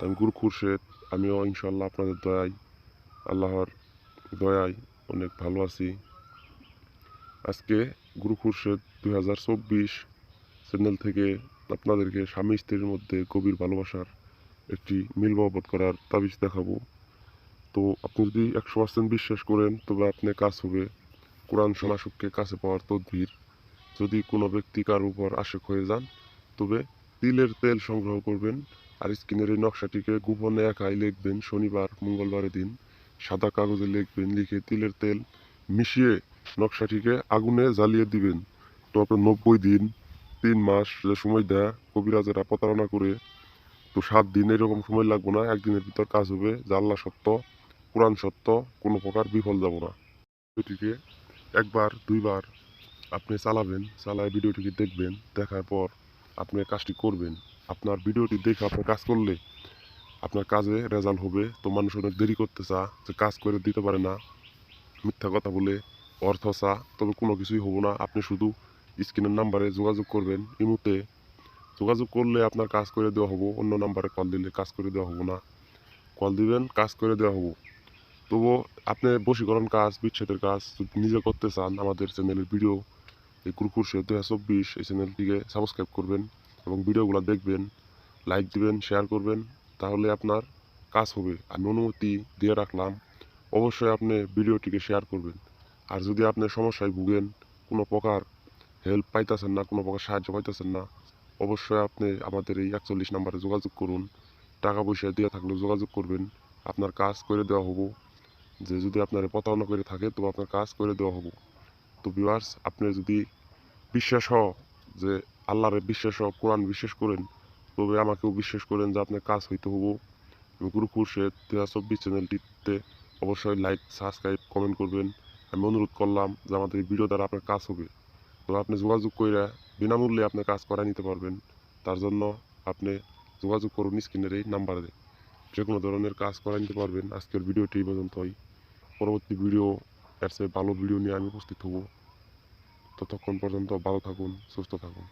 আমি গুরু খুরশেদ। আমিও ইনশাল্লাহ আপনাদের দয়ায়, আল্লাহর দয়ায় অনেক ভালো আছি। আজকে গুরু খুরশেদ 2024 চ্যানেল থেকে আপনাদেরকে স্বামী স্ত্রীর মধ্যে গভীর ভালোবাসার একটি মিল মহব্বত করার তাবিজ দেখাবো। তো আপনি যদি 100% বিশ্বাস করেন তবে আপনি কাজ হবে। কোরআন শোনাশুককে কাছে পাওয়ার তদবির। যদি কোনো ব্যক্তি কার উপর আশেক হয়ে যান তবে তিলের তেল সংগ্রহ করবেন আর স্ক্রিনের এই নকশাটিকে গোপনে একাই লিখবেন। শনিবার মঙ্গলবারের দিন সাদা কাগজে লিখবেন, লিখে তিলের তেল মিশিয়ে নকশাটিকে আগুনে জ্বালিয়ে দিবেন। তো আপনার 90 দিন 3 মাস যে সময় দেয় কবিরাজেরা প্রতারণা করে, তো 7 দিন এরকম সময় লাগবে না, একদিনের ভিতর কাজ হবে। জাল্লা সত্য, কোরআন সত্য, কোনো প্রকার বিফল যাব না। ভিডিওটিকে একবার দুইবার আপনি চালাবেন, চালায় ভিডিওটিকে দেখবেন, দেখার পর আপনি কাজটি করবেন। আপনার ভিডিওটি দেখে আপনি কাজ করলে আপনার কাজে রেজাল্ট হবে। তো মানুষ অনেক দেরি করতে চা, যে কাজ করে দিতে পারে না, মিথ্যা কথা বলে অর্থ চা, তবে কোনো কিছুই হবো না। আপনি শুধু স্ক্রিনের নাম্বারে যোগাযোগ করবেন। ইমুতে যোগাযোগ করলে আপনার কাজ করে দেওয়া হবো। অন্য নাম্বারে কল দিলে কাজ করে দেওয়া হবো না। কল দিবেন, কাজ করে দেওয়া হবো। তবুও আপনি বশীকরণ কাজ, বিচ্ছেদের কাজ যদি নিজে করতে চান, আমাদের চ্যানেলের ভিডিও এই গুরু খুরশেদ 2024 এই চ্যানেলটিকে সাবস্ক্রাইব করবেন এবং ভিডিওগুলো দেখবেন, লাইক দিবেন, শেয়ার করবেন, তাহলে আপনার কাজ হবে। আমি অনুমতি দিয়ে রাখলাম, অবশ্যই আপনি ভিডিওটিকে শেয়ার করবেন। আর যদি আপনি সমস্যায় ভুগেন, কোনো প্রকার হেল্প পাইতেছেন না, কোনো প্রকার সাহায্য পাইতেছেন না, অবশ্যই আপনি আমাদের এই 41 নম্বরে যোগাযোগ করুন। টাকা পয়সা দিয়ে থাকলেও যোগাযোগ করবেন, আপনার কাজ করে দেওয়া হবো। যে যদি আপনার প্রতারণা করে থাকে তো আপনার কাজ করে দেওয়া হবো। তো ভিউয়ার্স, আপনি যদি বিশ্বাস যে আল্লাহরে বিশ্বাস কোরআন বিশ্বাস করেন, তবে আমাকেও বিশ্বাস করেন যে আপনার কাজ হইতে হবো। গুরু খুরশেদ 2024 চ্যানেলটিতে অবশ্যই লাইক, সাবস্ক্রাইব, কমেন্ট করবেন। আমি অনুরোধ করলাম যে আমাদের এই ভিডিও দ্বারা আপনার কাজ হবে। তো আপনি যোগাযোগ করে বিনামূল্যে আপনি কাজ করাই নিতে পারবেন। তার জন্য আপনি যোগাযোগ করুন স্ক্রিনের এই নাম্বারে, যে কোনো ধরনের কাজ করাই নিতে পারবেন। আজকের ভিডিওটি এই পর্যন্তই। পরবর্তী ভিডিও এর চেয়ে ভালো ভিডিও নিয়ে আমি উপস্থিত হব। ততক্ষণ পর্যন্ত ভালো থাকুন, সুস্থ থাকুন।